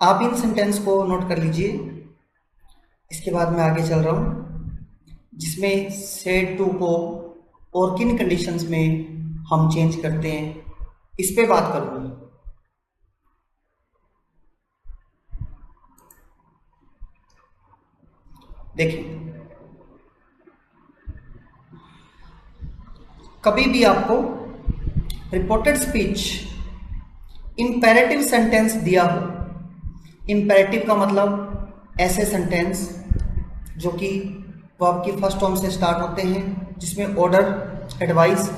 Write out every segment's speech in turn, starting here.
आप इन सेंटेंस को नोट कर लीजिए। इसके बाद मैं आगे चल रहा हूँ, जिसमें सेड टू को और किन कंडीशंस में हम चेंज करते हैं इस पे बात करूँगा। देखिए, कभी भी आपको रिपोर्टेड स्पीच इंपेरेटिव सेंटेंस दिया हो, इंपेरेटिव का मतलब ऐसे सेंटेंस जो कि वर्ब की फर्स्ट फॉर्म से स्टार्ट होते हैं, जिसमें ऑर्डर, एडवाइस,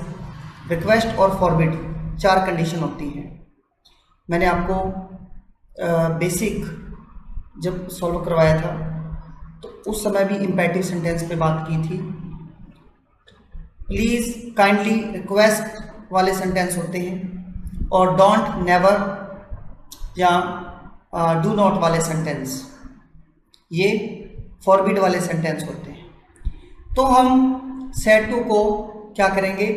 रिक्वेस्ट और फॉरबिड 4 कंडीशन होती हैं। मैंने आपको बेसिक जब सॉल्व करवाया था तो उस समय भी इंपेरेटिव सेंटेंस पे बात की थी। प्लीज, काइंडली, रिक्वेस्ट वाले सेंटेंस होते हैं, और डोंट, नेवर या डू नॉट वाले सेंटेंस ये फॉरबिड वाले सेंटेंस होते हैं। तो हम सेड टू को क्या करेंगे,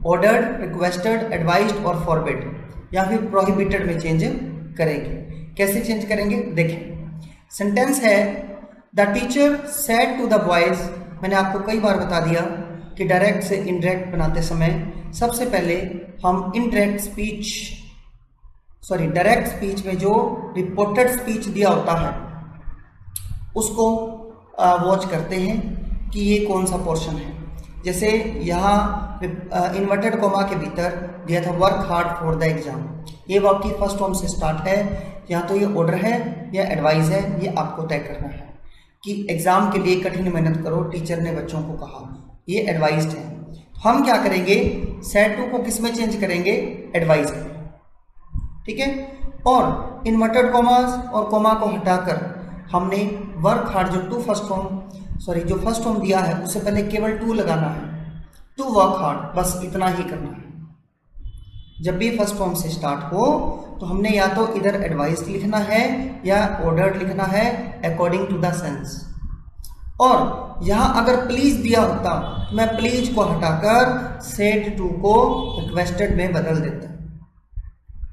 ऑर्डर्ड, रिक्वेस्टेड, एडवाइज्ड और फॉरबिड या फिर प्रोहिबिटेड में चेंज करेंगे। कैसे चेंज करेंगे, देखें। सेंटेंस है the teacher said to the boys. मैंने आपको कई बार बता दिया कि डायरेक्ट से इनडायरेक्ट बनाते समय सबसे पहले हम indirect speech, sorry direct speech में जो रिपोर्टेड स्पीच दिया होता है उसको वॉच करते हैं कि ये कौन सा पोर्शन है। जैसे यहाँ इन्वर्टेड कोमा के भीतर दिया था work hard for the exam. ये वर्ब की फर्स्ट फॉर्म से स्टार्ट है, या तो ये ऑर्डर है या एडवाइस है, ये आपको तय करना है कि एग्जाम के लिए कठिन मेहनत करो, टीचर ने बच्चों को कहा, ये एडवाइस्ड है। हम क्या करेंगे, सेड टू को किस में चेंज करेंगे, एडवाइस में, ठीक है। और इन्वर्टेड कोमास और कोमा को हटाकर हमने वर्क हार्ड जो जो फर्स्ट फॉर्म दिया है उससे पहले केवल टू लगाना है, टू वर्क हार्ड, बस इतना ही करना है। जब भी फर्स्ट फॉर्म से स्टार्ट हो तो हमने या तो इधर एडवाइस लिखना है या ऑर्डर्ड लिखना है अकॉर्डिंग टू द सेंस। और यहाँ अगर प्लीज दिया होता तो मैं प्लीज को हटाकर सेड टू को रिक्वेस्टेड में बदल देता,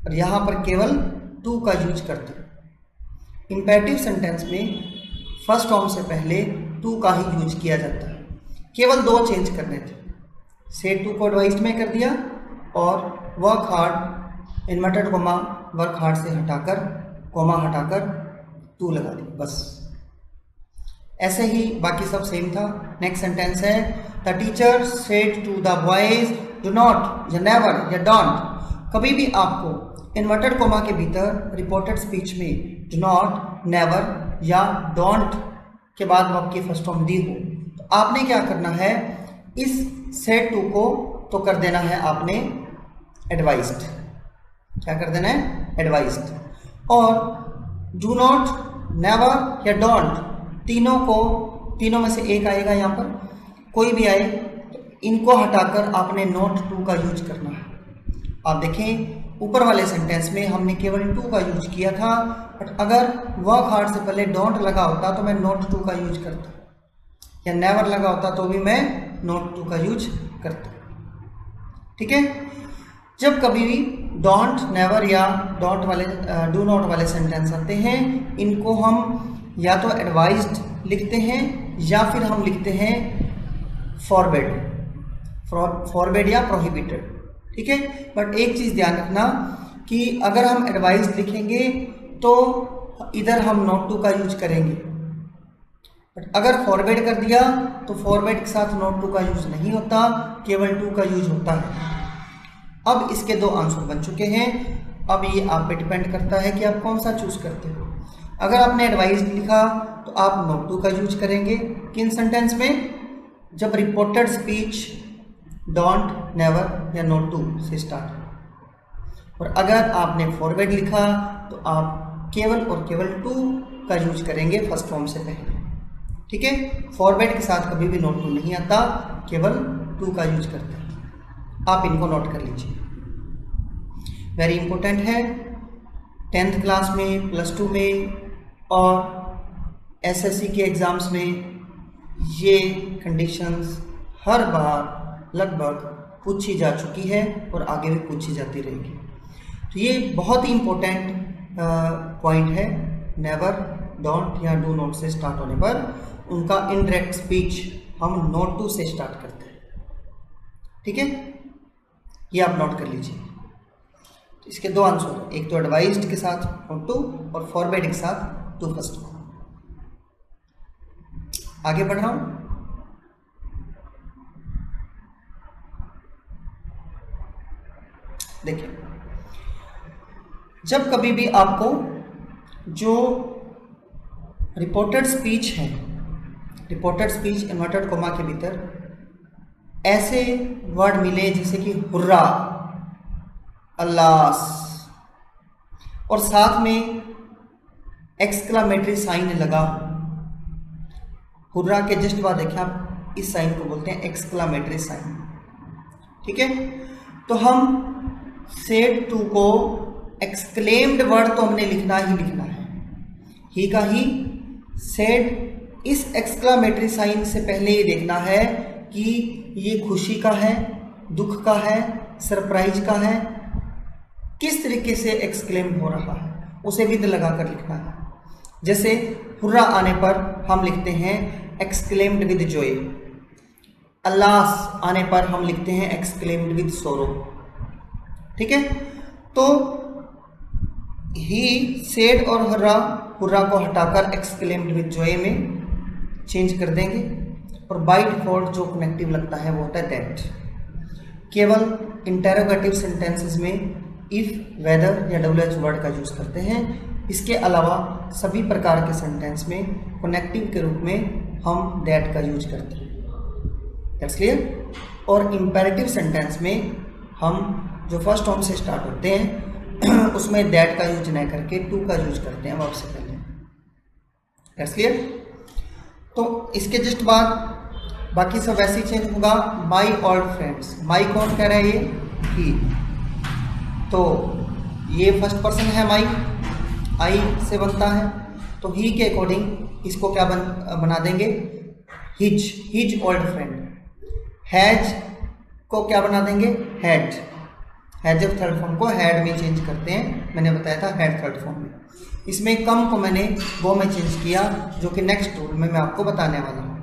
और यहाँ पर केवल टू का यूज करता। इंपेरेटिव सेंटेंस में फर्स्ट फॉर्म से पहले टू का ही यूज किया जाता है। केवल 2 चेंज करने थे, सेड टू को एडवाइस्ड में कर दिया और work hard inverted coma work hard से हटाकर कोमा हटाकर टू लगा दी, बस। ऐसे ही बाकी सब सेम था। नेक्स्ट सेंटेंस है the teacher said to the boys do not या नेवर या डोंट। कभी भी आपको इन्वर्टेड कोमा के भीतर रिपोर्टेड स्पीच में डू नॉट, नेवर या डोंट के बाद वर्ब की फर्स्ट फॉर्म दी हो तो आपने क्या करना है, इस सेड टू को तो कर देना है आपने एडवाइस्ड। क्या कर देना है, एडवाइस्ड। और डू नॉट, नेवर या डोंट तीनों में से एक आएगा, यहाँ पर कोई भी आए तो इनको हटाकर आपने नॉट टू का यूज करना है। आप देखें ऊपर वाले सेंटेंस में हमने केवल टू का यूज किया था, बट अगर वर्क हार्ड से पहले डोंट लगा होता तो मैं नॉट टू का यूज करता, या नेवर लगा होता तो भी मैं नॉट टू का यूज करता, ठीक है। जब कभी भी डोंट, नेवर या डोंट वाले डू नॉट वाले सेंटेंस आते हैं, इनको हम या तो एडवाइज्ड लिखते हैं या फिर हम लिखते हैं फॉरबिड या प्रोहिबिटेड, ठीक है। बट एक चीज़ ध्यान रखना कि अगर हम एडवाइस लिखेंगे तो इधर हम नॉट टू का यूज करेंगे, बट अगर फॉरबिड कर दिया तो फॉरबिड के साथ नॉट टू का यूज नहीं होता, केवल टू का यूज होता है। अब इसके 2 आंसर बन चुके हैं। अब ये आप पे डिपेंड करता है कि आप कौन सा चूज करते हो। अगर आपने एडवाइस लिखा तो आप नॉट टू का यूज करेंगे किन सेंटेंस में, जब रिपोर्टेड स्पीच डोंट, नेवर या नॉट टू से स्टार्ट। और अगर आपने फॉरवर्ड लिखा तो आप केवल और केवल टू का यूज करेंगे फर्स्ट फॉर्म से पहले, ठीक है। फॉरवर्ड के साथ कभी भी नॉट टू नहीं आता, केवल टू का यूज करते हैं। आप इनको नोट कर लीजिए, वेरी इंपॉर्टेंट है। 10th क्लास में, +2 में और एसएससी के एग्ज़ाम्स में ये कंडीशंस हर बार लगभग पूछी जा चुकी है और आगे भी पूछी जाती रहेगी। तो ये बहुत ही इम्पोर्टेंट पॉइंट है नेवर, डोंट या डू नॉट से स्टार्ट होने पर उनका इनडायरेक्ट स्पीच हम नॉट टू से स्टार्ट करते हैं। ठीक है, ये आप नोट कर लीजिए। इसके दो आंसर, एक तो एडवाइज्ड के साथ नॉट टू और फॉरबिड के साथ टू फर्स्ट। आगे बढ़ रहा हूं। देखिए, जब कभी भी आपको जो रिपोर्टेड स्पीच है, रिपोर्टेड स्पीच इन्वर्टेड कोमा के भीतर ऐसे वर्ड मिले जैसे कि हुर्रा, अल्लाह और साथ में एक्सक्लामेटरी साइन लगा, हुर्रा के जस्ट बाद देखिए आप इस साइन को बोलते हैं एक्सक्लामेटरी साइन। ठीक है, तो हम सेड टू को एक्सक्लेम्ड वर्ड तो हमने लिखना ही लिखना है, ही का ही। सेड इस एक्सक्लामेटरी साइन से पहले ये देखना है कि ये खुशी का है, दुख का है, सरप्राइज का है, किस तरीके से एक्सक्लेम हो रहा है, उसे विद लगाकर लिखना है। जैसे हुर्रा आने पर हम लिखते हैं एक्सक्लेम्ड विद जॉय, अल्लाह आने पर हम लिखते हैं एक्सक्लेम्ड विद सोरो। ठीक है, तो ही, सेड और हुर्रा को हटाकर एक्सक्लेम्ड विद जॉय में चेंज कर देंगे और बाय डिफॉल्ट जो कनेक्टिव लगता है वो होता है दैट। केवल इंटेरोगेटिव सेंटेंसेस में इफ, वेदर या WH वर्ड का यूज करते हैं। इसके अलावा सभी प्रकार के सेंटेंस में कनेक्टिव के रूप में हम दैट का यूज करते हैं। That's clear. और इंपेरेटिव सेंटेंस में हम जो फर्स्ट फॉर्म से स्टार्ट होते हैं उसमें दैट का यूज नहीं करके टू का यूज करते हैं वर्ब से पहले। That's clear. तो इसके जस्ट बाद बाकी सब वैसे ही चेंज होगा। माई ओल्ड फ्रेंड्स, माई कौन कह रहा है? ये ही। तो ये फर्स्ट पर्सन है, माई आई से बनता है, तो ही के अकॉर्डिंग इसको क्या बना देंगे? His, his old friend. Has को क्या बना देंगे? हैड। हैज जब थर्ड फॉर्म को हैड में चेंज करते हैं, मैंने बताया था हैड थर्ड फॉर्म में। इसमें कम को मैंने वो में चेंज किया, जो कि नेक्स्ट रूल में मैं आपको बताने वाला हूँ।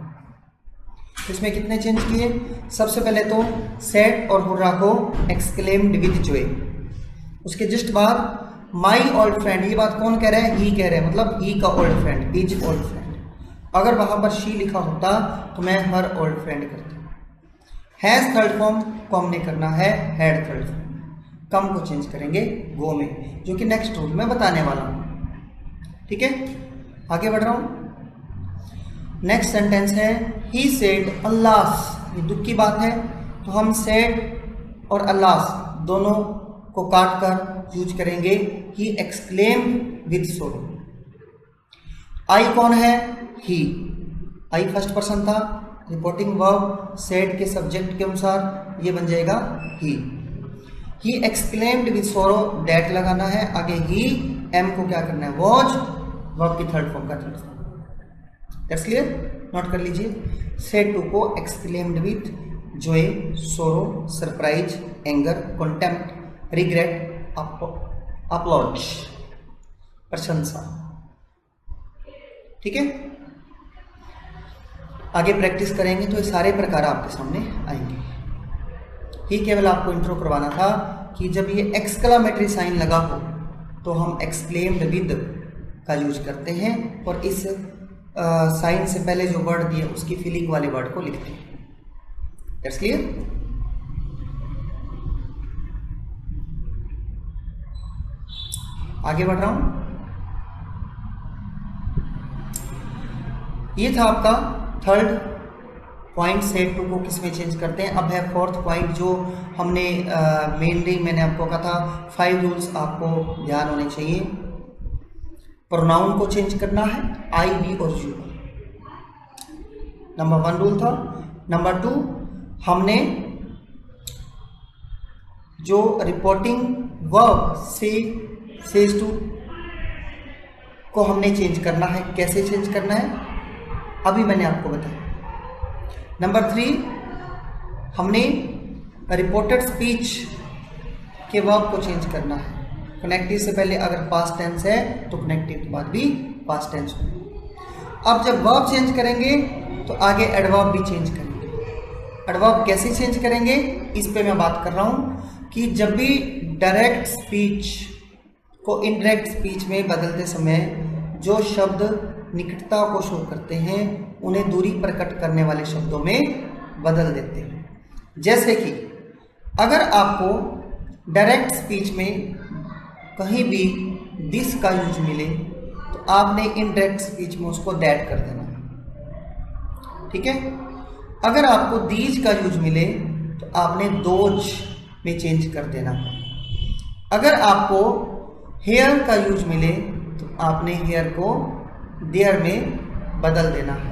इसमें कितने चेंज किए? सबसे पहले तो सेड और हुर्रा को एक्सक्लेम्ड विद जॉय। उसके जस्ट बाद माई ओल्ड फ्रेंड, ये बात कौन कह रहा है? ही कह रहे हैं, मतलब ही का old friend, his old friend. अगर वहां पर शी लिखा होता तो मैं हर ओल्ड फ्रेंड करता। हैज थर्ड फॉर्म को हमने करना है हैड थर्ड फॉर्म। कम को चेंज करेंगे गो में, जो कि नेक्स्ट रूल में बताने वाला हूं। ठीक है, आगे बढ़ रहा हूं। नेक्स्ट सेंटेंस है ही सेड अल्लाह। ये दुख की बात है, तो हम सेड और अल्लाह दोनों को काट कर यूज करेंगे ही एक्सक्लेम्ड विद सोरो। आई कौन है? ही। आई फर्स्ट पर्सन था, रिपोर्टिंग वर्ब सेड के सब्जेक्ट के अनुसार ये बन जाएगा ही। ही एक्सक्लेम्ड विद सोरो, डेट लगाना है आगे। ही एम को क्या करना है? वॉज, वर्ब की थर्ड फॉर्म का third form. That's clear, note कर लीजिए। सेड टू को एक्सक्लेम्ड विद जॉय, सोरो, surprise, anger, contempt, regret, applause, प्रशंसा। ठीक है, आगे प्रैक्टिस करेंगे तो ये सारे प्रकार आपके सामने आएंगे। ही केवल आपको इंट्रो करवाना था कि जब ये एक्सक्लामेटरी साइन लगा हो तो हम एक्सक्लेम्ड विद का यूज करते हैं और इस साइन से पहले जो वर्ड दिए उसकी फीलिंग वाले वर्ड को लिखते हैं। That's clear. आगे बढ़ रहा हूं। ये था आपका थर्ड पॉइंट, सेड टू को किस में चेंज करते हैं। अब है फोर्थ पॉइंट, जो हमने मेनली मैंने आपको कहा था 5 रूल्स आपको ध्यान होने चाहिए। प्रोनाउन को चेंज करना है, आई, वी और यू। नंबर 1 रूल था। नंबर 2, हमने जो रिपोर्टिंग वर्ब से सेज टू को हमने चेंज करना है। कैसे चेंज करना है अभी मैंने आपको बताया। नंबर 3, हमने रिपोर्टेड स्पीच के वर्ब को चेंज करना है। कनेक्टिव से पहले अगर पास्ट टेंस है तो कनेक्टिव के बाद भी पास्ट टेंस होगा। अब जब वर्ब चेंज करेंगे तो आगे एडवर्ब भी चेंज करेंगे। एडवर्ब कैसे चेंज करेंगे इस पे मैं बात कर रहा हूँ कि जब भी डायरेक्ट स्पीच को इनडायरेक्ट स्पीच में बदलते समय जो शब्द निकटता को शो करते हैं उन्हें दूरी प्रकट करने वाले शब्दों में बदल देते हैं। जैसे कि अगर आपको डायरेक्ट स्पीच में कहीं भी दिस का यूज मिले तो आपने इनडायरेक्ट स्पीच में उसको दैट कर देना, ठीक है। अगर आपको दीज का यूज मिले तो आपने दोज में चेंज कर देना। अगर आपको हेयर का यूज मिले तो आपने हेयर को देयर में बदल देना है।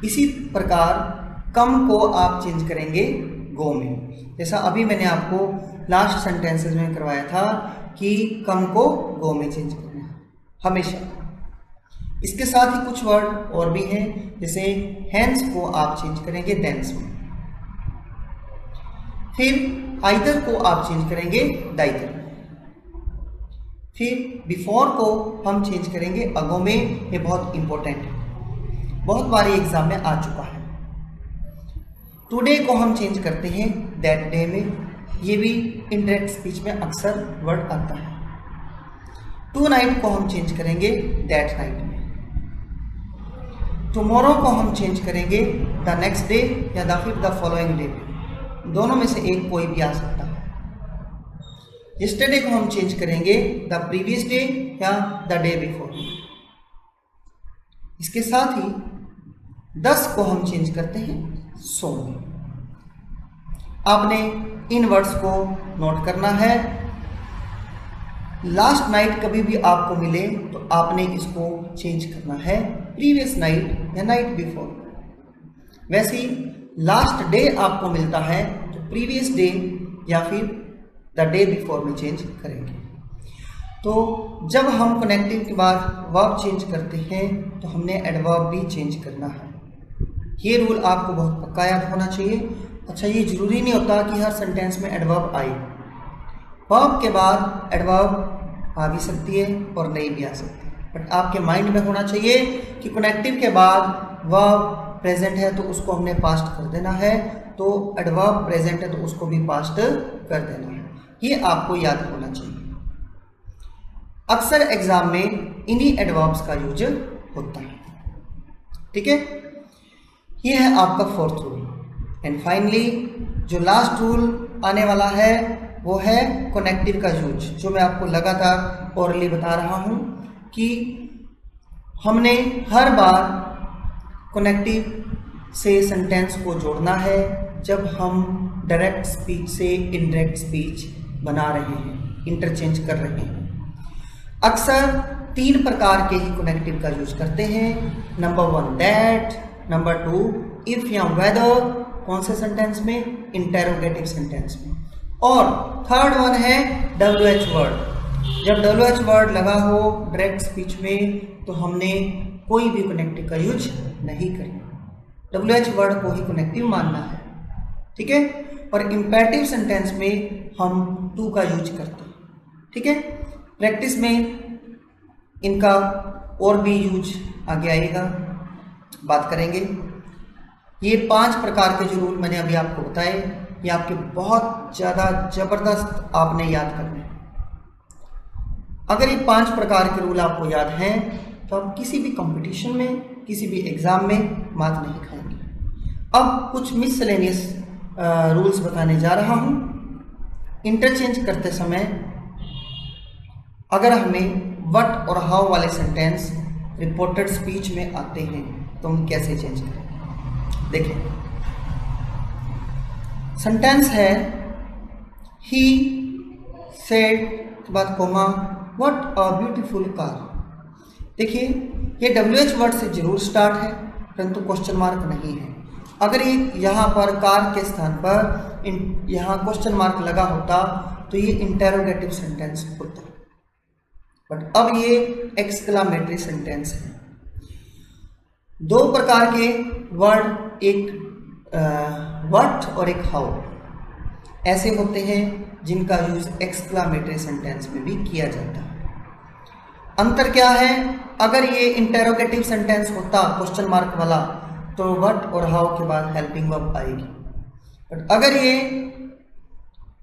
इसी प्रकार कम को आप चेंज करेंगे गो में। जैसा अभी मैंने आपको लास्ट सेंटेंसेस में करवाया था कि कम को गो में चेंज करना है हमेशा। इसके साथ ही कुछ वर्ड और भी हैं, जैसे हैंस को आप चेंज करेंगे देंस में, फिर आइदर को आप चेंज करेंगे दाइदर में, फिर बिफोर को हम चेंज करेंगे अगो में। ये बहुत इंपॉर्टेंट है, बहुत बारी एग्जाम में आ चुका है। टुडे को हम चेंज करते हैं दैट डे में, ये भी इनडायरेक्ट स्पीच में अक्सर वर्ड आता है। टू नाइट को हम चेंज करेंगे दैट नाइट में। टुमारो को हम चेंज करेंगे द नेक्स्ट डे या फिर द फॉलोइंग डे, दोनों में से एक कोई भी आ सकता है। यस्टरडे को हम चेंज करेंगे द प्रीवियस डे या द डे बिफोर। इसके साथ ही 10 को हम चेंज करते हैं सो में। आपने इन वर्ड्स को नोट करना है। लास्ट नाइट कभी भी आपको मिले तो आपने इसको चेंज करना है प्रीवियस नाइट या नाइट बिफोर। वैसे ही लास्ट डे आपको मिलता है तो प्रीवियस डे या फिर द डे बिफोर में चेंज करेंगे। तो जब हम कनेक्टिव के बाद वर्ब चेंज करते हैं तो हमने एडवर्ब भी चेंज करना है। ये रूल आपको बहुत पक्का याद होना चाहिए। अच्छा, ये जरूरी नहीं होता कि हर सेंटेंस में एडवर्ब आए। वर्ब के बाद एडवर्ब आ भी सकती है और नहीं भी आ सकती है, बट आपके माइंड में होना चाहिए कि कनेक्टिव के बाद वर्ब प्रेजेंट है तो उसको हमने पास्ट कर देना है, तो एडवर्ब प्रेजेंट है तो उसको भी पास्ट कर देना है। ये आपको याद होना चाहिए। अक्सर एग्जाम में इन्हीं एडवर्ब्स का यूज होता है, ठीक है। ये है आपका फोर्थ रूल। एंड फाइनली जो लास्ट रूल आने वाला है वो है कनेक्टिव का यूज, जो मैं आपको लगातार ओरली बता रहा हूँ कि हमने हर बार कनेक्टिव से सेंटेंस को जोड़ना है जब हम डायरेक्ट स्पीच से इनडायरेक्ट स्पीच बना रहे हैं, इंटरचेंज कर रहे हैं। अक्सर 3 प्रकार के ही कनेक्टिव का यूज करते हैं। नंबर 1 दैट, नंबर 2 इफ या वेदर, कौन से सेंटेंस में, इंटेरोगेटिव सेंटेंस में, और थर्ड वन है WH वर्ड। जब WH वर्ड लगा हो डायरेक्ट स्पीच में तो हमने कोई भी कनेक्टिव का यूज नहीं करना, WH वर्ड को ही कनेक्टिव मानना है, ठीक है। और इंपेरेटिव सेंटेंस में हम टू का यूज करते हैं, ठीक है। प्रैक्टिस में इनका और भी यूज आगे आएगा, बात करेंगे। ये 5 प्रकार के जो रूल मैंने अभी आपको बताए, ये आपके बहुत ज़्यादा ज़बरदस्त आपने याद करने हैं। अगर ये 5 प्रकार के रूल आपको याद हैं तो आप किसी भी कंपटीशन में, किसी भी एग्ज़ाम में मात नहीं खाएंगे। अब कुछ मिसलेनियस रूल्स बताने जा रहा हूँ। इंटरचेंज करते समय अगर हमें व्हाट और हाउ वाले सेंटेंस रिपोर्टेड स्पीच में आते हैं तो हम कैसे चेंज करें। देखिए, सेंटेंस है ही सेड के बाद comma what a beautiful car. देखिए, ये WH वर्ड से जरूर स्टार्ट है परंतु क्वेश्चन मार्क नहीं है। अगर ये यहाँ पर कार के स्थान पर यहाँ क्वेश्चन मार्क लगा होता तो ये इंटेरोगेटिव सेंटेंस होता, बट अब ये एक्सक्लामेटरी सेंटेंस है। 2 प्रकार के वर्ड, एक व्हाट और एक हाउ ऐसे होते हैं जिनका यूज एक्सक्लामेटरी सेंटेंस में भी किया जाता है। अंतर क्या है? अगर ये इंटेरोगेटिव सेंटेंस होता क्वेश्चन मार्क वाला तो व्हाट और हाउ के बाद हेल्पिंग वर्ब आएगी, बट अगर ये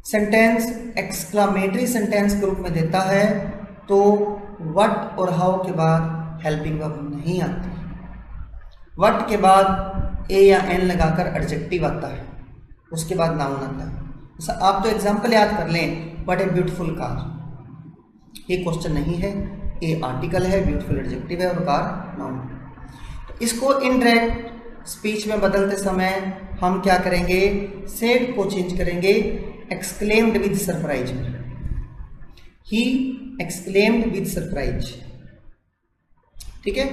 सेंटेंस एक्सक्लामेटरी सेंटेंस के रूप में देता है तो व्हाट और हाउ के बाद हेल्पिंग वर्ब नहीं आती। व्हाट के बाद ए या एन लगाकर एडजेक्टिव आता है, उसके बाद नाउन आता है। जैसा आप तो एग्जाम्पल याद कर लें, व्हाट ए ब्यूटीफुल कार, ये क्वेश्चन नहीं है, ए आर्टिकल है, ब्यूटीफुल एडजेक्टिव है और कार नाउन। तो इसको इनडायरेक्ट स्पीच में बदलते समय हम क्या करेंगे? सेड को चेंज करेंगे एक्सक्लेम्ड विद सरप्राइज में। ही एक्सक्लेम्ड विद सरप्राइज, ठीक है।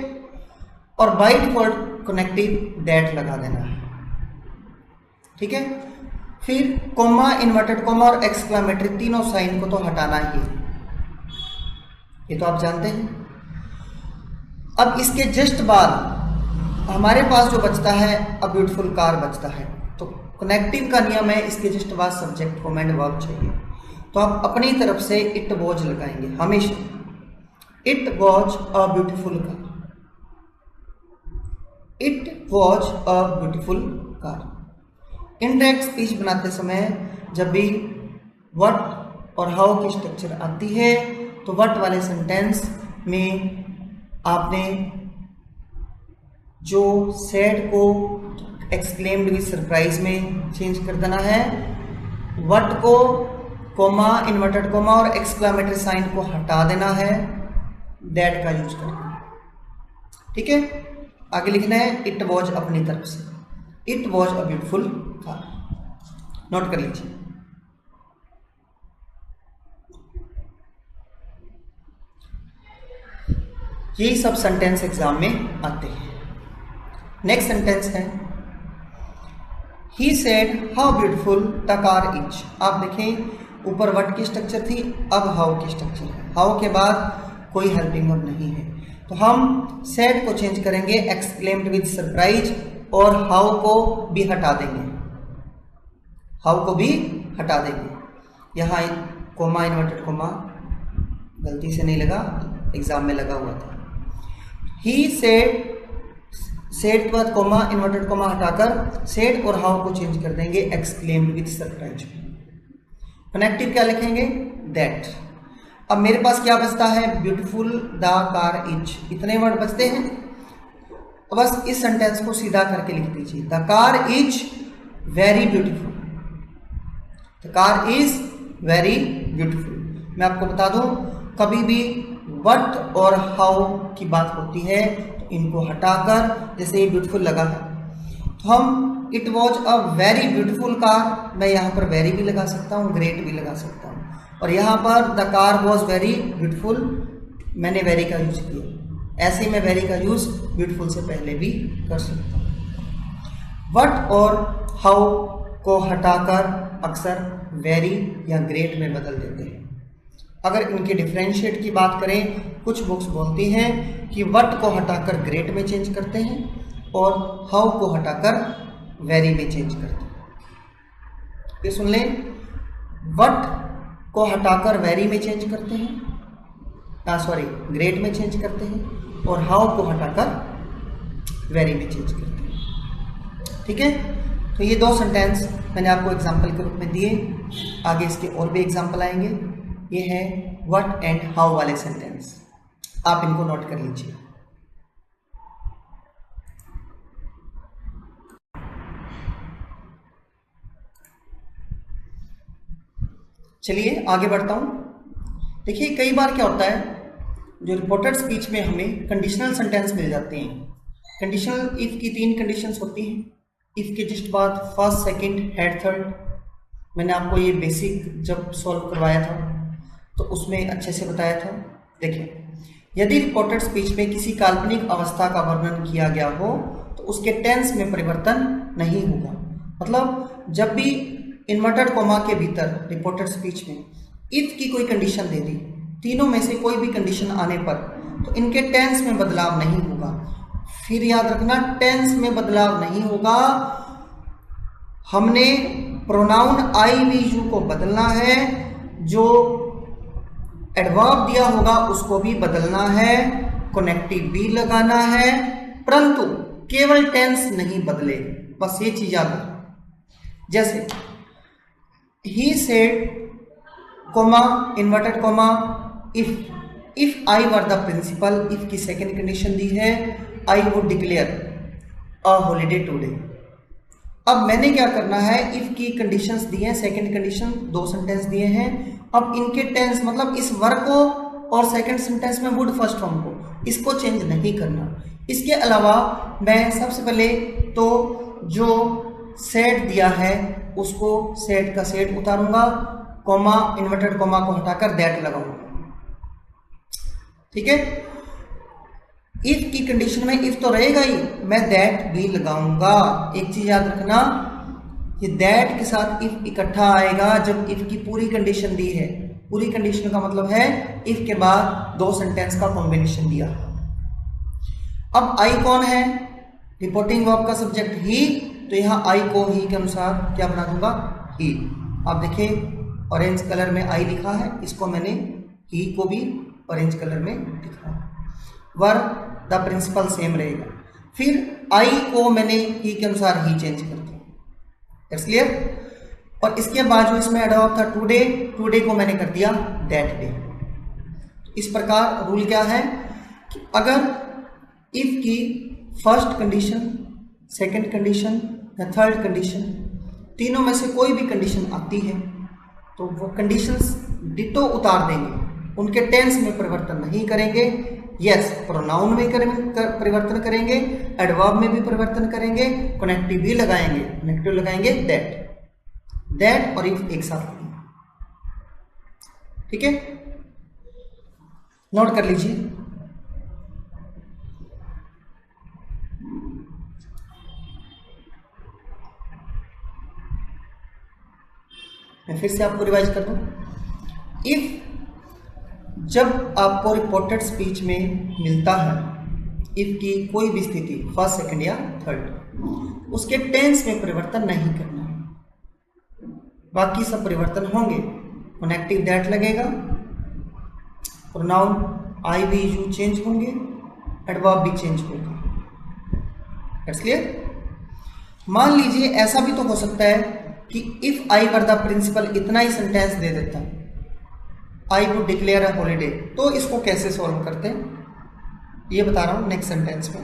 और बाय डिफॉल्ट कनेक्टिव दैट लगा देना है, ठीक है। फिर कोमा, इन्वर्टेड कोमा और एक्सक्लामेटरी तीनों साइन को तो हटाना ही है, ये तो आप जानते हैं। अब इसके जस्ट बाद हमारे पास जो बचता है अ ब्यूटीफुल कार बचता है, तो कनेक्टिव का नियम है इसके जस्ट बाद सब्जेक्ट कॉमेंट वर्ब चाहिए, तो आप अपनी तरफ से इट वॉज लगाएंगे हमेशा। It was a beautiful car, it was a beautiful car. Indirect speech बनाते समय जब भी व्हाट और हाउ की स्ट्रक्चर आती है तो व्हाट वाले सेंटेंस में आपने जो सेड को एक्सक्लेम्ड विद सरप्राइज में चेंज कर देना है, व्हाट को कोमा, इन्वर्टेड कोमा और एक्सक्लामेटरी साइन को हटा देना है, दैट का यूज करना है, ठीक है। आगे लिखना है इट वॉज अपनी तरफ से, it was a beautiful car, note कर लीजिए। यही सब सेंटेंस एग्जाम में आते हैं। नेक्स्ट सेंटेंस है he said how beautiful the car is. आप देखें ऊपर व्हाट की स्ट्रक्चर थी, अब हाउ की स्ट्रक्चर है। हाउ के बाद कोई हेल्पिंग वर्ब नहीं है, तो हम सेड को चेंज करेंगे एक्सक्लेम्ड विद सरप्राइज और हाउ को भी हटा देंगे, हाउ को भी हटा देंगे। यहाँ कोमा, इन्वर्टेड कोमा गलती से नहीं लगा, एग्जाम में लगा हुआ था। ही सेड, सेड के बाद कोमा, इन्वर्टेड कोमा हटाकर सेड और हाउ को चेंज कर देंगे एक्सक्लेम्ड विद सरप्राइज। कनेक्टिव क्या लिखेंगे? दैट। अब मेरे पास क्या बचता है? ब्यूटीफुल द कार इज, इतने वर्ड बचते हैं। तो बस इस सेंटेंस को सीधा करके लिख दीजिए, the car is very beautiful, the car is very beautiful. मैं आपको बता दूं, कभी भी व्हाट और हाउ की बात होती है तो इनको हटाकर, जैसे ये ब्यूटीफुल लगा है तो हम it was a very beautiful car, मैं यहाँ पर वेरी भी लगा सकता हूँ, ग्रेट भी लगा सकता हूँ, और यहाँ पर the car was very beautiful, मैंने वेरी का यूज किया। ऐसे मैं वेरी का यूज ब्यूटीफुल से पहले भी कर सकता हूँ। व्हाट और हाउ को हटाकर अक्सर वेरी या ग्रेट में बदल देते हैं। अगर इनके डिफरेंशिएट की बात करें, कुछ बुक्स बोलती हैं कि व्हाट को हटाकर ग्रेट में चेंज करते हैं और हाउ को हटाकर वेरी में चेंज करते हैं। फिर सुन लें, व्हाट को हटाकर वेरी में चेंज करते हैं, ग्रेट में चेंज करते हैं, और हाउ को हटाकर वेरी में चेंज करते हैं, ठीक है। तो ये दो सेंटेंस मैंने आपको एग्जाम्पल के रूप में दिए, आगे इसके और भी एग्जाम्पल आएंगे। ये है व्हाट एंड हाउ वाले सेंटेंस, आप इनको नोट कर लीजिए। चलिए आगे बढ़ता हूं। देखिए कई बार क्या होता है, जो रिपोर्टेड स्पीच में हमें कंडीशनल सेंटेंस मिल जाते हैं। कंडीशनल इफ की 3 कंडीशंस होती हैं। इफ के जस्ट बाद फर्स्ट, सेकंड, हेड, थर्ड। मैंने आपको ये बेसिक जब सॉल्व करवाया था तो उसमें अच्छे से बताया था। देखिए, यदि रिपोर्टेड स्पीच में किसी काल्पनिक अवस्था का वर्णन किया गया हो तो उसके टेंस में परिवर्तन नहीं होगा। मतलब जब भी इन्वर्टेड कोमा के भीतर रिपोर्टेड स्पीच में इफ की कोई कंडीशन दे दी, तीनों में से कोई भी कंडीशन आने पर तो इनके टेंस में बदलाव नहीं होगा। फिर याद रखना, टेंस में बदलाव नहीं होगा। हमने प्रोनाउन आई वी यू को बदलना है, जो एडवर्ब दिया होगा उसको भी बदलना है, कनेक्टिव बी लगाना है, परंतु केवल टेंस नहीं बदले, बस ये चीज याद रखो। जैसे he said comma inverted comma if I were the principal, if की सेकेंड कंडीशन दी है, I would declare a holiday today. अब मैंने क्या करना है, इफ की कंडीशंस दी हैं, सेकंड कंडीशन, दो सेंटेंस दिए हैं, अब इनके टेंस मतलब इस वर्ब को और सेकंड सेंटेंस में वुड फर्स्ट फॉर्म को, इसको चेंज नहीं करना। इसके अलावा मैं सबसे पहले तो जो सेड दिया है उसको सेड का सेड उतारूंगा, कॉमा इन्वर्टेड कॉमा को हटाकर दैट लगाऊंगा, ठीक है। इफ की कंडीशन में इफ तो रहेगा ही, मैं दैट भी लगाऊंगा। एक चीज याद रखना, ये दैट के साथ इफ इकट्ठा आएगा जब इफ की पूरी कंडीशन दी है। पूरी कंडीशन का मतलब है इफ के बाद दो सेंटेंस का कॉम्बिनेशन दिया। अब आई कौन है, रिपोर्टिंग वर्ब का सब्जेक्ट ही, तो यहां आई को ही के अनुसार क्या बना दूंगा, ही। आप देखिए ऑरेंज कलर में आई लिखा है, इसको मैंने ही को भी ऑरेंज कलर में लिखा है। वर्ब द प्रिंसिपल सेम रहेगा। फिर आई को मैंने ही के अनुसार ही चेंज कर दिया, दैट्स क्लियर। और इसके बाद जो इसमें एडवर्ब था टुडे, टुडे को मैंने कर दिया दैट डे। इस प्रकार रूल क्या है कि अगर इफ की फर्स्ट कंडीशन, सेकंड कंडीशन या थर्ड कंडीशन, तीनों में से कोई भी कंडीशन आती है तो वो कंडीशंस डिटो उतार देंगे, उनके टेंस में परिवर्तन नहीं करेंगे। यस, प्रोनाउन में परिवर्तन करेंगे, एडवर्ब में भी परिवर्तन करेंगे, कनेक्टिव भी लगाएंगे, कनेक्टिव लगाएंगे दैट, दैट और इफ एक साथ, ठीक है। नोट कर लीजिए। मैं फिर से आपको रिवाइज कर दूं। इफ जब आपको रिपोर्टेड स्पीच में मिलता है इफ की कोई भी स्थिति, फर्स्ट सेकंड या थर्ड, उसके टेंस में परिवर्तन नहीं करना, बाकी सब परिवर्तन होंगे। कनेक्टिव दैट लगेगा, pronoun I we you change होंगे, एडवर्ब भी चेंज होगा, दैट्स क्लियर। मान लीजिए ऐसा भी तो हो सकता है कि if I were the principal इतना ही सेंटेंस दे देता है, I would declare a holiday, तो इसको कैसे सॉल्व करते हैं ये बता रहा हूं नेक्स्ट सेंटेंस में।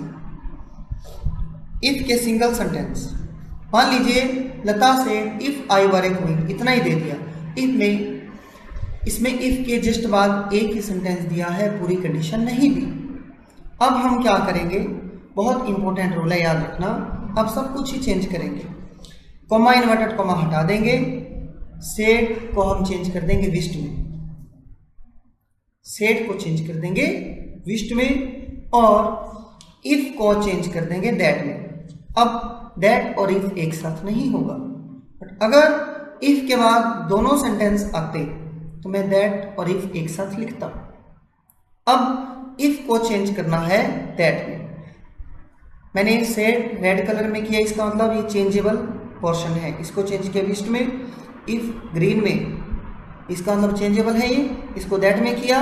इफ के सिंगल सेंटेंस, मान लीजिए लता से if I were A queen, इतना ही दे दिया। इफ में, इसमें इफ के जस्ट बाद एक ही सेंटेंस दिया है, पूरी कंडीशन नहीं दी। अब हम क्या करेंगे, बहुत इंपॉर्टेंट रूल है याद रखना, अब सब कुछ ही चेंज करेंगे। कॉमा इन्वर्टेड कॉमा हटा देंगे, सेड को हम चेंज कर देंगे विस्ट में, सेड को चेंज कर देंगे विस्ट में, और इफ को चेंज कर देंगे दैट में। अब दैट और इफ एक साथ नहीं होगा, बट अगर इफ के बाद दोनों सेंटेंस आते तो मैं दैट और इफ एक साथ लिखता। अब इफ को चेंज करना है दैट में, मैंने सेड रेड कलर में किया, इसका मतलब ये चेंजेबल पोर्शन है, इसको चेंज किया विस्ट में। इफ ग्रीन में, इसका मतलब चेंजेबल है ये, इसको दैट में किया।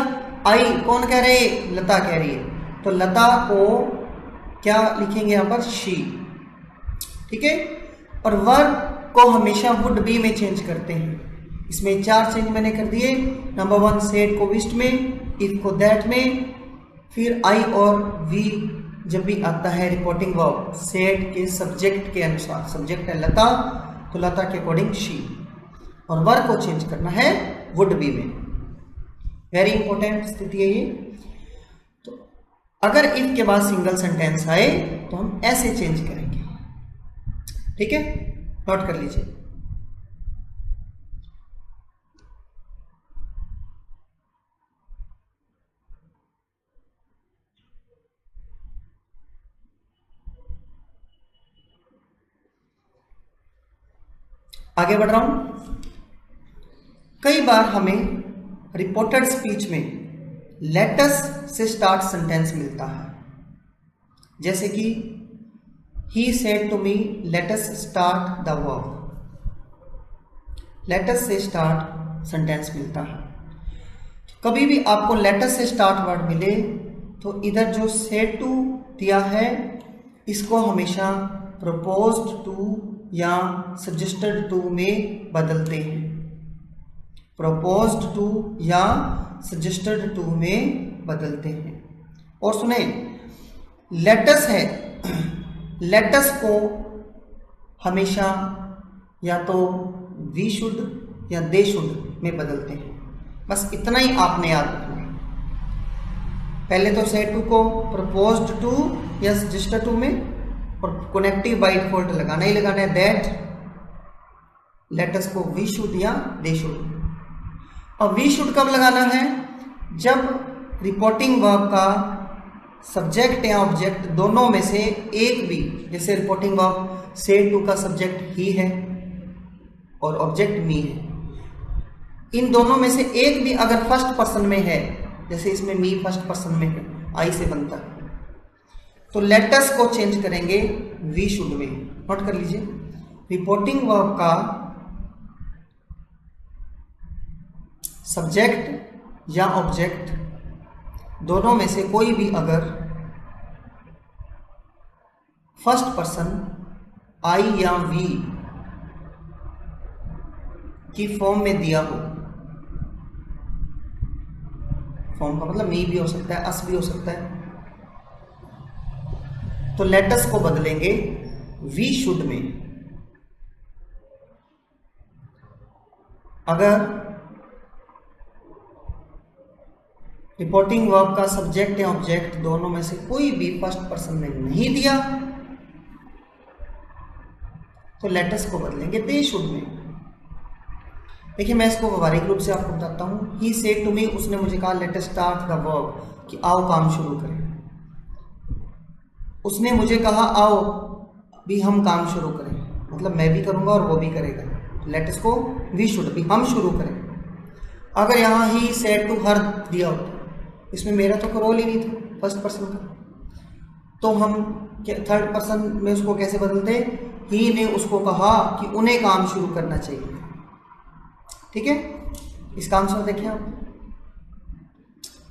आई कौन कह रहे है, लता कह रही है, तो लता को क्या लिखेंगे यहाँ पर, शी, ठीक है। और वर्ब को हमेशा वुड बी में चेंज करते हैं, इसमें चार चेंज मैंने कर दिए। नंबर वन, सेड को विस्ट में, इफ को दैट में, फिर आई और वी जब भी आता है रिपोर्टिंग वर्ब सेड के सब्जेक्ट के अनुसार, सब्जेक्ट है लता तो लता के अकॉर्डिंग शी, और वर्ब को चेंज करना है वुड बी में। वेरी इंपॉर्टेंट स्थिति है ये। तो अगर इफ के बाद सिंगल सेंटेंस आए तो हम ऐसे चेंज करेंगे, ठीक है, नोट कर लीजिए। आगे बढ़ रहा हूं। कई बार हमें रिपोर्टेड स्पीच में लेटस से स्टार्ट सेंटेंस मिलता है, जैसे कि he said to me let's start the work, let's से स्टार्ट सेंटेंस मिलता है। कभी भी आपको लेटस से स्टार्ट वर्ड मिले तो इधर जो सेड टू दिया है इसको हमेशा प्रपोज्ड टू या सजेस्टेड टू में बदलते हैं। प्रपोज्ड टू या सजेस्टेड टू में बदलते हैं। और सुने, लेटस है, लेटस को हमेशा या तो वी शुड या दे शुड में बदलते हैं। बस इतना ही आपने याद रखना है। पहले तो सेड टू को प्रपोज्ड टू या सजेस्टेड टू में, और कनेक्टिव बाय डिफॉल्ट लगाना ही लगाना है दैट, लेटस को वी शुड या दे शुड। और वी शुड कब लगाना है? जब रिपोर्टिंग वर्ब का सब्जेक्ट या ऑब्जेक्ट दोनों में से एक भी, जैसे रिपोर्टिंग वर्ब सेड टू का सब्जेक्ट ही है और ऑब्जेक्ट मी है, इन दोनों में से एक भी अगर फर्स्ट पर्सन में है, जैसे इसमें मी फर्स्ट पर्सन में है, आई से बनता है, तो लेटस को चेंज करेंगे वी शुड में। नोट कर लीजिए, रिपोर्टिंग वर्ब का सब्जेक्ट या ऑब्जेक्ट दोनों में से कोई भी अगर फर्स्ट पर्सन आई या वी की फॉर्म में दिया हो, फॉर्म का मतलब मी भी हो सकता है, अस भी हो सकता है, तो लेटस को बदलेंगे वी शुड में। अगर रिपोर्टिंग वर्ब का सब्जेक्ट या ऑब्जेक्ट दोनों में से कोई भी फर्स्ट पर्सन ने नहीं दिया तो लेटस को बदलेंगे दे शुड में। देखिए मैं इसको व्यवहारिक रूप से आपको बताता हूँ। ही सेड टू मी, उसने मुझे कहा let us start the work, कि आओ काम शुरू करें। उसने मुझे कहा आओ भी हम काम शुरू करें, मतलब मैं भी करूँगा और वो भी करेगा। लेटस को वी शुड भी, हम शुरू करें। अगर यहाँ ही सेड टू हर दिया होता, इसमें मेरा तो रोल ही नहीं था फर्स्ट पर्सन का, तो हम थर्ड पर्सन में उसको कैसे बदलते? ही ने उसको कहा कि उन्हें काम शुरू करना चाहिए। ठीक है, इसका आंसर देखिए आप।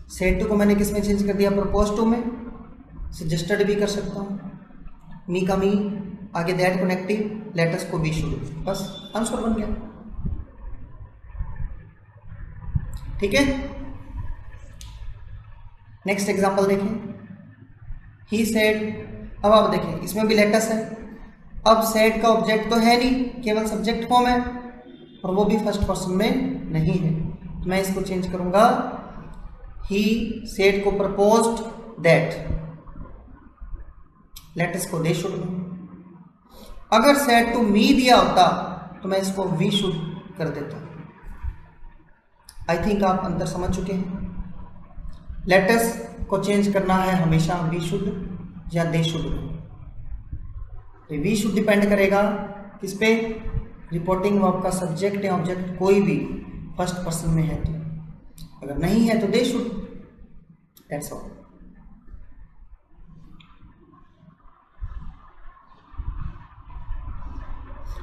सेड टू को मैंने किस में चेंज कर दिया? प्रपोज टू में। सजेस्टेड भी कर सकता हूँ, मी का मी, आगे दैट कनेक्टिव, लेटस को बी शुड, बस आंसर बन गया। ठीक है, नेक्स्ट एग्जांपल देखें। ही सेड, अब आप देखें इसमें भी लेटस है। अब सेड का ऑब्जेक्ट तो है नहीं, केवल सब्जेक्ट फॉर्म है और वो भी फर्स्ट पर्सन में नहीं है, तो मैं इसको चेंज करूंगा ही सेड को प्रपोज्ड दैट, लेटस को दे शुड में। अगर सेड टू मी दिया होता तो मैं इसको वी शुड कर देता। आई थिंक आप अंदर समझ चुके हैं। लेटस को चेंज करना है हमेशा वी शुड या दे शुड में। वी शुड डिपेंड करेगा किस पे? रिपोर्टिंग वर्ब का सब्जेक्ट या ऑब्जेक्ट कोई भी फर्स्ट पर्सन में है तो, अगर नहीं है तो they should, that's all.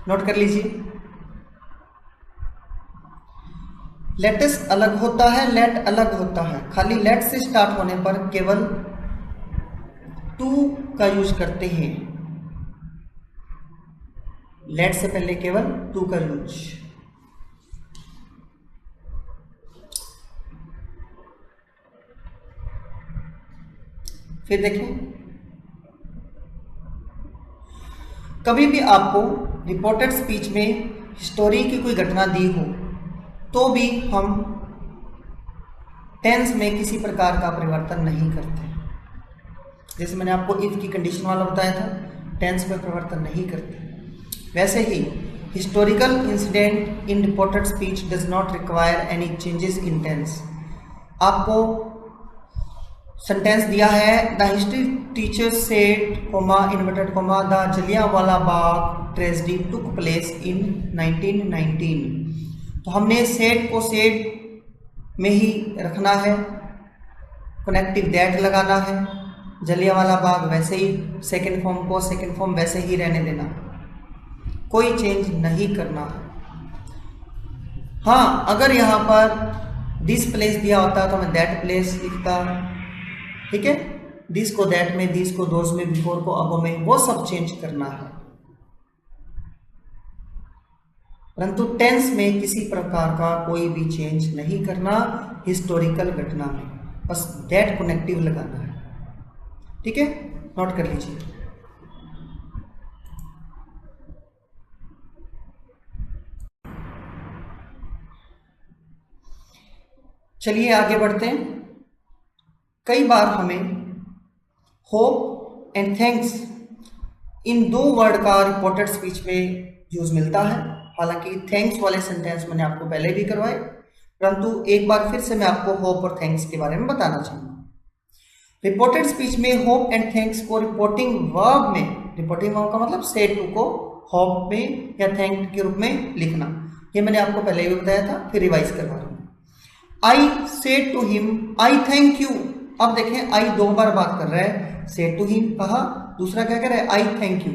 Note कर लीजिए, लेटस अलग होता है, लेट अलग होता है। खाली लेट से स्टार्ट होने पर केवल टू का यूज करते हैं, लेट से पहले केवल टू का यूज। फिर देखें, कभी भी आपको रिपोर्टेड स्पीच में हिस्टोरी की कोई घटना दी हो तो भी हम टेंस में किसी प्रकार का परिवर्तन नहीं करते। जैसे मैंने आपको इफ की कंडीशन वाला बताया था, टेंस में परिवर्तन नहीं करते। वैसे ही historical incident in reported speech does not require any changes in tense. आपको सेंटेंस दिया है, the history teacher said comma inverted comma the Jallianwala Bagh tragedy took place in 1919। तो हमने सेड को सेड में ही रखना है, कनेक्टिव दैट लगाना है, जलियांवाला बाग वैसे ही, सेकेंड फॉर्म को सेकेंड फॉर्म वैसे ही रहने देना, कोई चेंज नहीं करना है। हाँ, अगर यहाँ पर दिस प्लेस दिया होता तो मैं दैट प्लेस लिखता, ठीक है। दिस को दैट में, दिस को दोज में, बिफोर को अब में, वो सब चेंज करना है। परंतु टेंस में किसी प्रकार का कोई भी चेंज नहीं करना, हिस्टोरिकल घटना में बस दैट कनेक्टिव लगाना है, ठीक है। नोट कर लीजिए। चलिए आगे बढ़ते हैं। कई बार हमें होप एंड थैंक्स इन दो वर्ड का रिपोर्टेड स्पीच में यूज मिलता है। हालांकि थैंक्स वाले सेंटेंस मैंने आपको पहले भी करवाए, परंतु एक बार फिर से मैं आपको होप और थैंक्स के बारे में बताना चाहूंगा। रिपोर्टेड स्पीच में होप एंड थैंक्स को रिपोर्टिंग वर्ब में, रिपोर्टिंग वर्ब का मतलब से टू को होप में या थैंक के रूप में लिखना, ये मैंने आपको पहले भी बताया था, फिर रिवाइज करवा रहा हूं। I said to him I thank you. अब देखें, आई दो बार बात कर रहा है, सेड टू हिम कहा, दूसरा क्या कह रहा है, आई थैंक यू।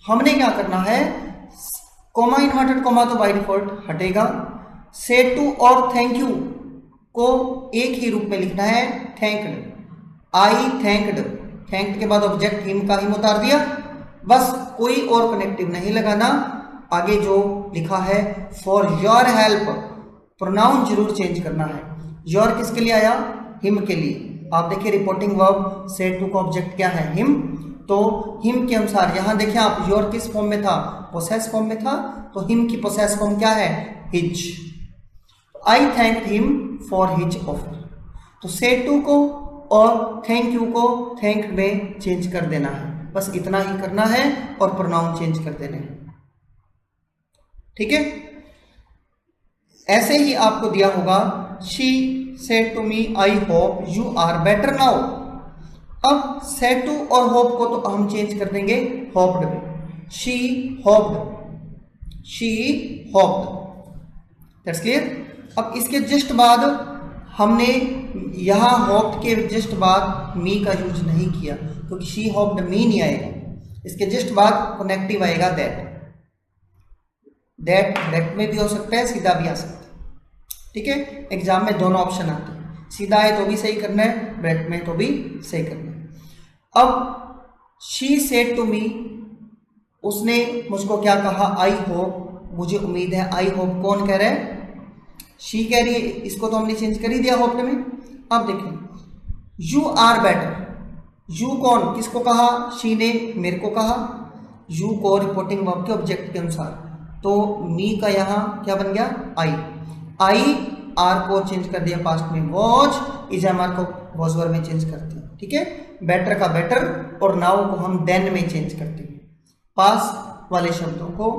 हमने क्या करना है, कोमा इन्वर्टेड कोमा तो बाय डिफॉल्ट हटेगा, सेड टू और थैंक यू को एक ही रूप में लिखना है, थैंक्ड। आई थैंक्ड, थैंक्ड के बाद ऑब्जेक्ट हिम का हिम उतार दिया, बस कोई और कनेक्टिव नहीं लगाना। आगे जो लिखा है फॉर योर हेल्प, प्रोनाउन जरूर चेंज करना है। योर किसके लिए आया, हिम के लिए। आप देखिए रिपोर्टिंग वर्ब सेड टू का ऑब्जेक्ट क्या है, हिम, तो हिम के अनुसार यहां देखिए आप, योर किस फॉर्म में था, पोसेस फॉर्म में था, तो हिम की पोसेस फॉर्म क्या है, his. I thank him for his offer. तो सेड टू को और थैंक यू को थैंक में चेंज कर देना है, बस इतना ही करना है और प्रोनाउन चेंज कर देने हैं, ठीक है। ऐसे ही आपको दिया होगा, she said to me I hope you are better now. अब सेड टू और होप को तो हम चेंज कर देंगे होप्ड में, she hoped, she hoped, that's clear. अब इसके जस्ट बाद हमने यहां होप्ड के जस्ट बाद मी का यूज नहीं किया, क्योंकि शी होप्ड मी नहीं आएगा, इसके जस्ट बाद कनेक्टिव आएगा दैट। दैट डायरेक्ट में भी हो सकता है, सीधा भी आ सकता है, ठीक है। एग्जाम में दोनों ऑप्शन आते हैं, सीधा है तो भी सही करना है, डायरेक्ट में तो भी सही करना है। अब शी सेड टू मी, उसने मुझको क्या कहा, आई होप, मुझे उम्मीद है। आई होप कौन कह रहा है, शी कह रही है, इसको तो हमने चेंज कर ही दिया होप में। अब देखें, यू आर बेटर, यू कौन किसको कहा, शी ने मेरे को कहा, यू को रिपोर्टिंग वर्ब के ऑब्जेक्ट के अनुसार, तो मी का यहां क्या बन गया, आई। आई आर को चेंज कर दिया पास्ट में, वॉज, इज एम आर को वॉज वर्ब में चेंज करते हैं, ठीक है। बेटर का बेटर और नाउ को हम देन में चेंज करते हैं, पास वाले शब्दों को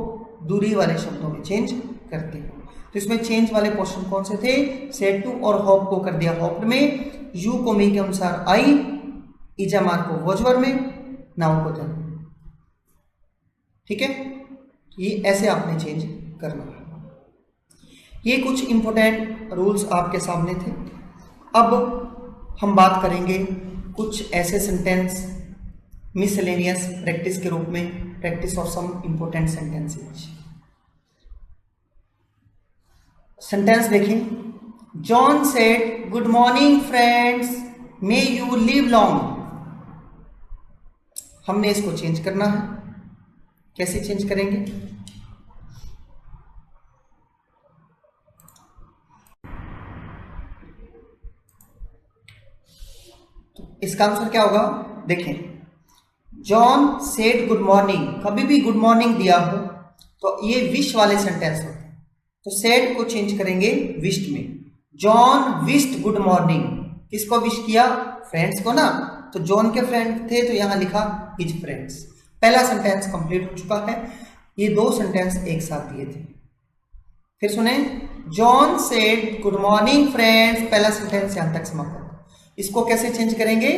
दूरी वाले शब्दों में चेंज करते हैं। तो इसमें चेंज वाले पोर्शन कौन से थे, सेड टू और होप को कर दिया होप्ड में, यू को मी के अनुसार आई, इज एम आर को वॉज वर्ब में, नाउ को देन, ठीक है। ये ऐसे आपने चेंज करना है। ये कुछ इंपॉर्टेंट रूल्स आपके सामने थे। अब हम बात करेंगे कुछ ऐसे सेंटेंस मिसलेनियस प्रैक्टिस के रूप में, practice of some important sentences. Sentence देखें, John said good morning friends, may you live long. हमने इसको चेंज करना है, कैसे चेंज करेंगे, तो इसका आंसर क्या होगा, देखें, जॉन सेड गुड मॉर्निंग, कभी भी गुड मॉर्निंग दिया हो तो ये विश वाले सेंटेंस होते हैं, तो सेड को चेंज करेंगे विश्ड में। जॉन विश्ड गुड मॉर्निंग, किसको विश किया, फ्रेंड्स को ना, तो जॉन के फ्रेंड थे तो यहां लिखा हिज फ्रेंड्स। पहला सेंटेंस कंप्लीट हो चुका है, ये दो सेंटेंस एक साथ दिए थे। फिर सुने, John said good morning friends, पहला सेंटेंस यहां तक समाप्त होगा। इसको कैसे चेंज करेंगे,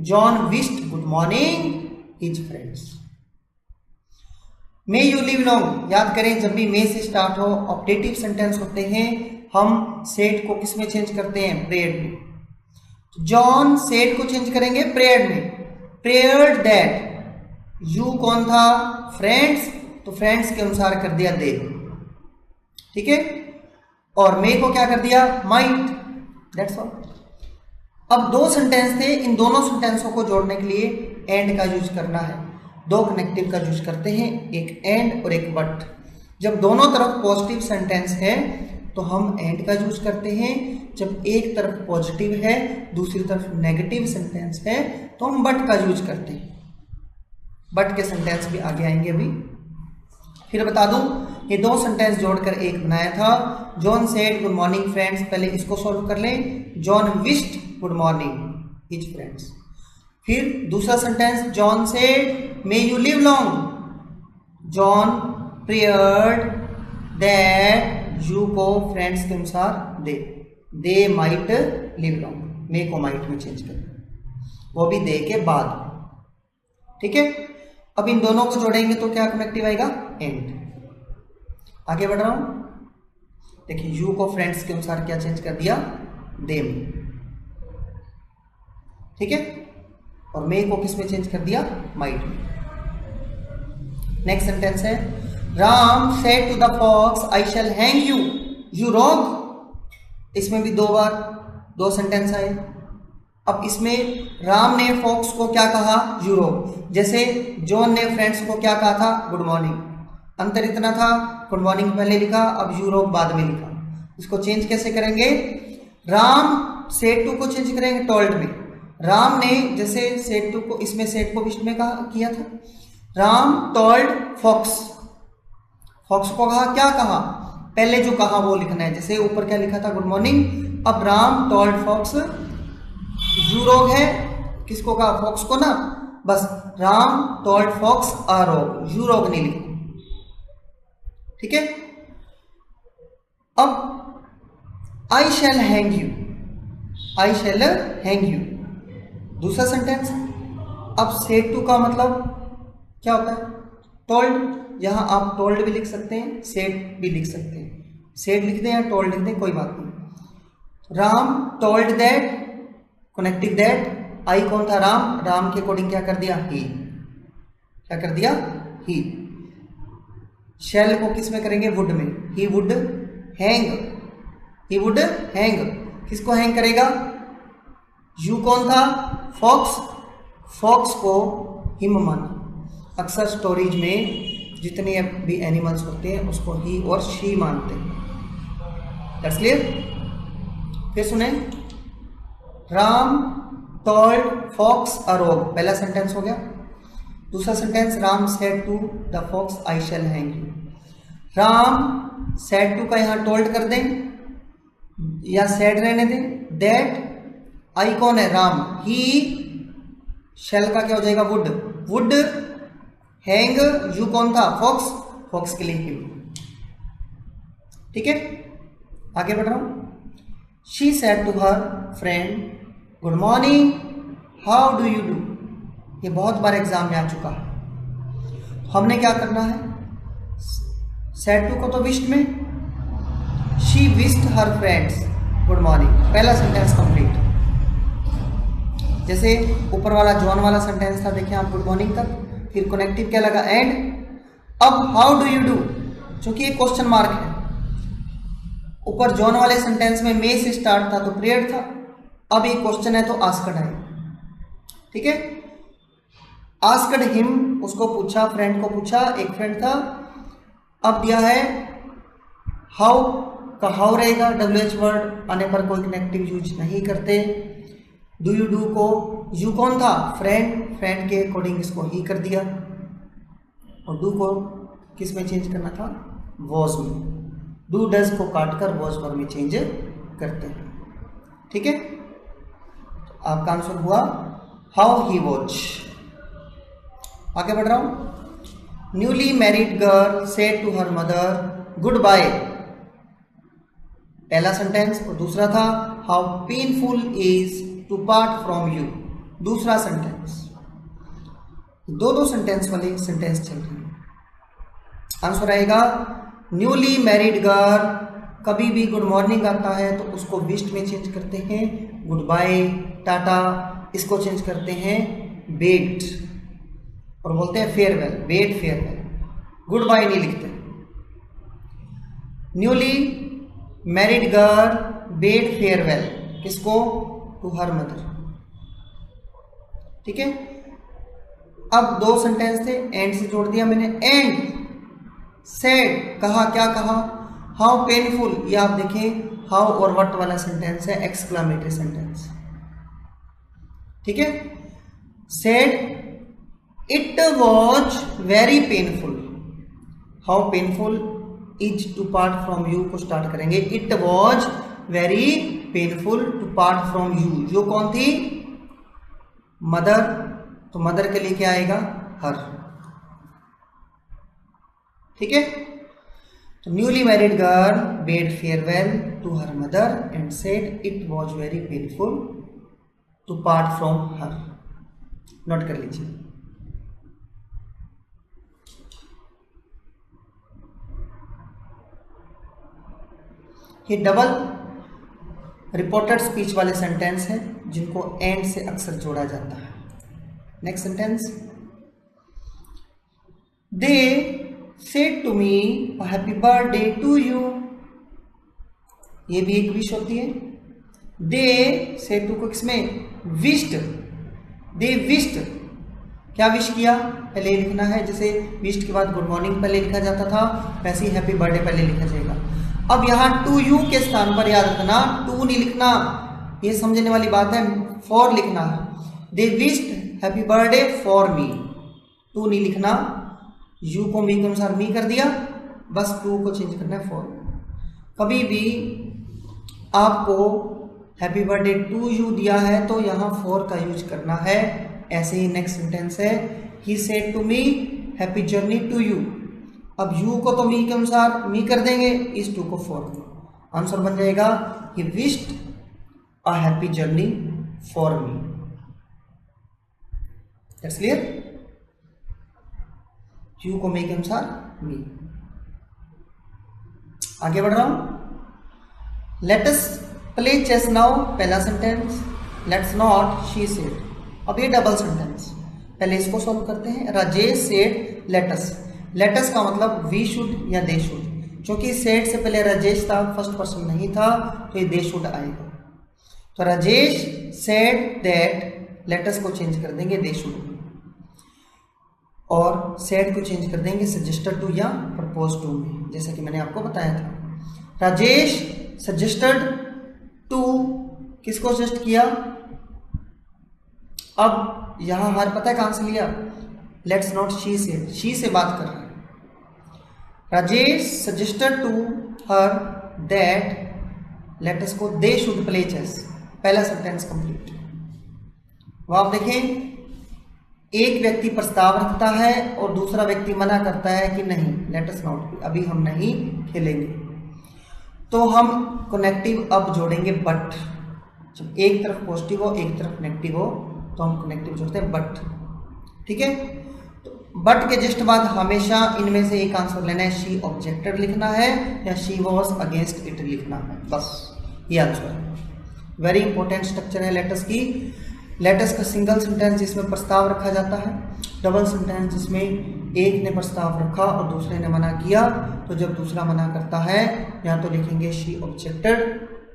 John wished good morning his friends. May you live long, याद करें जब भी मे से स्टार्ट हो ऑप्टेटिव सेंटेंस होते हैं, हम सेड को किस में चेंज करते हैं, प्रेयर्ड में। जॉन सेड को चेंज करेंगे प्रेयर्ड में, प्रेयर्ड दैट, यू कौन था, फ्रेंड्स, तो फ्रेंड्स के अनुसार कर दिया दे, ठीक है। और मे को क्या कर दिया, माइट, दैट्स ऑल। अब दो सेंटेंस थे, इन दोनों सेंटेंसों को जोड़ने के लिए एंड का यूज करना है। दो कनेक्टिव का यूज करते हैं, एक एंड और एक बट। जब दोनों तरफ पॉजिटिव सेंटेंस है तो हम एंड का यूज करते हैं, जब एक तरफ पॉजिटिव है दूसरी तरफ नेगेटिव सेंटेंस है तो हम बट का यूज करते हैं। बट के सेंटेंस भी आगे आएंगे अभी। फिर बता दूं, ये दो सेंटेंस जोड़कर एक बनाया था। John said good morning friends, पहले इसको सॉल्व कर लें। John wished good morning his friends. फिर दूसरा sentence, John said may you live long. John prayed that you को फ्रेंड्स के अनुसार they might live long, may को माइट में चेंज कर, वो भी दे के बाद। ठीक है, अब इन दोनों को जोड़ेंगे तो क्या कनेक्टिव आएगा, एंड। आगे बढ़ रहा हूं, देखिए यू को फ्रेंड्स के अनुसार क्या चेंज कर दिया, देम। ठीक है, और मे को किस में चेंज कर दिया, माइट में। नेक्स्ट सेंटेंस है, Ram said to the fox I shall hang you, you rogue. इसमें भी दो बार दो सेंटेंस आए। अब इसमें राम ने फॉक्स को क्या कहा, यू रॉग। जैसे जॉन ने फ्रेंड्स को क्या कहा था, गुड मॉर्निंग। अंतर इतना था, गुड मॉर्निंग पहले लिखा, अब यू रॉग बाद में लिखा। इसको चेंज कैसे करेंगे, राम सेड टू को चेंज करेंगे टोल्ड में। राम ने जैसे सेड टू को, इसमें सेड को विश्व में कहा किया था। राम टोल्ड फॉक्स, फॉक्स को कहा, क्या कहा, पहले जो कहा वो लिखना है। जैसे ऊपर क्या लिखा था, गुड मॉर्निंग, अब Ram told fox, you wrong है, किसको कहा, फॉक्स को ना, बस Ram told fox a wrong, you wrong नहीं लिखा। ठीक है, अब I shall hang you, I shall hang you दूसरा सेंटेंस। अब सेड टू का मतलब क्या होता है, टोल्ड। यहां आप टोल्ड भी लिख सकते हैं, सेड भी लिख सकते हैं। सेड लिख दें या टोल्ड लिख दें, कोई बात नहीं। Ram told that, connective that, I कौन था, राम, राम के अकॉर्डिंग क्या कर दिया, ही, क्या कर दिया, ही। शैल को किस में करेंगे, वुड में, he would hang, he would hang, किसको हैंग करेगा, यू कौन था, फॉक्स, फॉक्स को हिम माना। अक्सर स्टोरीज में जितने भी एनिमल्स होते हैं उसको ही और शी मानते हैं। That's clear. फिर सुने, Ram told fox a rogue, पहला सेंटेंस हो गया। दूसरा sentence, Ram said to the fox I shall hang you. Ram said to का यहां टोल्ड कर दें या सेड रहने दें। दैट, आई कौन है, राम, ही, शैल का क्या हो जाएगा, वुड, वुड हैंग, यू कौन था, फॉक्स, फॉक्स के लिए हिम। ठीक है, आगे बढ़ रहा हूं। She said to her friend good morning how do you do. ये बहुत बार एग्जाम में आ चुका है। हमने क्या करना है, सेड टू को तो विश्ड में, she wished her friends good morning, पहला सेंटेंस कंप्लीट। जैसे ऊपर वाला जॉन वाला सेंटेंस था, देखिए आप, गुड मॉर्निंग तक, फिर कनेक्टिव क्या लगा, एंड। अब हाउ डू यू डू, चूंकि ये क्वेश्चन मार्क है, ऊपर जॉन वाले सेंटेंस में मे से स्टार्ट था तो प्रेयर था, अब ये क्वेश्चन है तो आस्क्ड है। ठीक है, आस्क्ड हिम, उसको पूछा, फ्रेंड को पूछा, एक फ्रेंड था। अब दिया है हाउ का, हाउ रहेगा, WH वर्ड आने पर कोई कनेक्टिव यूज नहीं करते। डू यू डू को, यू कौन था, फ्रेंड, फ्रेंड के अकॉर्डिंग इसको ही कर दिया, और डू को किस में चेंज करना था, वॉज में। डू डज को काटकर वॉज वर्ड में चेंज करते हैं। ठीक है, आपका आंसर हुआ हाउ ही वॉच। आगे बढ़ रहा हूं। Newly married girl said to her mother goodbye, पहला सेंटेंस, और दूसरा था how painful is to part from you, दूसरा सेंटेंस। दो सेंटेंस वाले सेंटेंस चल रहे हैं। आंसर आएगा न्यूली मैरिड गर्ल, कभी भी गुड मॉर्निंग आता है तो उसको विश्ड में चेंज करते हैं, गुड बाय, टाटा, इसको चेंज करते हैं बेड, और बोलते हैं farewell, bade farewell, goodbye नहीं लिखते। Newly married girl bade farewell, किसको? To her mother. ठीक है, अब दो सेंटेंस थे, एंड से जोड़ दिया मैंने। एंड सेड, कहा, क्या कहा? हाउ पेनफुल, ये आप देखें हाउ और व्हाट वाला सेंटेंस है, एक्सक्लामेटरी सेंटेंस। ठीक है, said it was very painful. How painful is to part from you को स्टार्ट करेंगे। It was very painful to part from you. जो कौन थी? मदर, तो मदर के लिए क्या आएगा? हर। ठीक है, तो newly married girl bade farewell to her mother and said it was very painful to part from her. नोट कर लीजिए। ये डबल रिपोर्टेड स्पीच वाले सेंटेंस हैं जिनको एंड से अक्सर जोड़ा जाता है। Next sentence, they said to me happy birthday to you. ये भी एक विश होती है। दे सेड टू को किसमें? विश्ड। दे विश्ड, क्या विश किया? पहले लिखना है, जैसे विश्ड के बाद गुड मॉर्निंग पहले लिखा जाता था, वैसे ही हैप्पी बर्थडे पहले लिखा जाएगा। अब यहाँ टू यू के स्थान पर याद रखना, टू नहीं लिखना, ये समझने वाली बात है, फॉर लिखना है। They wished happy birthday for me, to नहीं लिखना। यू को मी के अनुसार मी कर दिया, बस टू को चेंज करना है फॉर। कभी भी आपको हैप्पी बर्थडे टू यू दिया है तो यहाँ फॉर का यूज करना है। ऐसे ही नेक्स्ट सेंटेंस है, he said to me happy journey to you. अब यू को तो मी के अनुसार मी कर देंगे, इस टू को फॉर। आंसर बन जाएगा ही wished a happy journey for me. That's clear? You को मी के अनुसार मी। आगे बढ़ रहा हूं। Let us play chess now, पहला sentence. Let's not, she said. अब ये डबल सेंटेंस, पहले इसको सॉल्व करते हैं। Rajesh said let us. Let us का मतलब वी शुड या दे शुड, क्योंकि सेड से पहले राजेश था, फर्स्ट पर्सन नहीं था, तो ये दे शुड आएगा। तो Rajesh said that, let us को चेंज कर देंगे दे शुड, और सेड को चेंज कर देंगे सजेस्टेड टू या प्रपोज टू में, जैसा कि मैंने आपको बताया था। राजेश सजेस्टेड टू, किसको सजेस्ट किया? अब यहां हर पता है कहां से लिया? Let's not she said, she से बात कर रहा है। Rajesh suggested to her that let us को दे शुड प्ले चेस। पहला सेंटेंस कंप्लीट। वो आप देखें, एक व्यक्ति प्रस्ताव रखता है और दूसरा व्यक्ति मना करता है कि नहीं, लेट अस नॉट, अभी हम नहीं खेलेंगे। तो हम कनेक्टिव अब जोड़ेंगे बट। जब एक तरफ पॉजिटिव हो एक तरफ नेगेटिव हो तो हम कनेक्टिव जोड़ते हैं बट। ठीक है, तो बट के जस्ट बाद हमेशा इनमें से एक आंसर लेना है। शी ऑब्जेक्टेड लिखना है या शी वॉज अगेंस्ट इट लिखना है, बस ये आंसर है। वेरी इंपॉर्टेंट स्ट्रक्चर है लेटस की। लेटस का सिंगल सेंटेंस जिसमें प्रस्ताव रखा जाता है, डबल सेंटेंस जिसमें एक ने प्रस्ताव रखा और दूसरे ने मना किया। तो जब दूसरा मना करता है या तो लिखेंगे शी ऑब्जेक्टेड,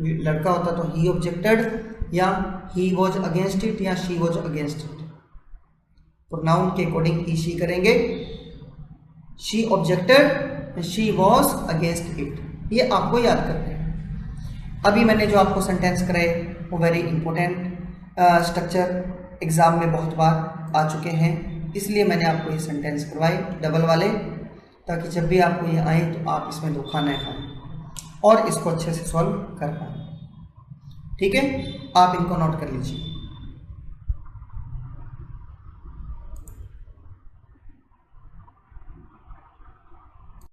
लड़का होता तो ही ऑब्जेक्टेड, या ही वॉज अगेंस्ट इट या she was against it. Pronoun के अकॉर्डिंग ही शी करेंगे। She objected, she was against it, ये आपको याद करते हैं। अभी मैंने जो आपको सेंटेंस कराए वो वेरी इंपॉर्टेंट स्ट्रक्चर एग्जाम में बहुत बार आ चुके हैं, इसलिए मैंने आपको ये सेंटेंस करवाए डबल वाले, ताकि जब भी आपको ये आए तो आप इसमें धोखा न खाएं और इसको अच्छे से सॉल्व कर पाएं। ठीक है, आप इनको नोट कर लीजिए।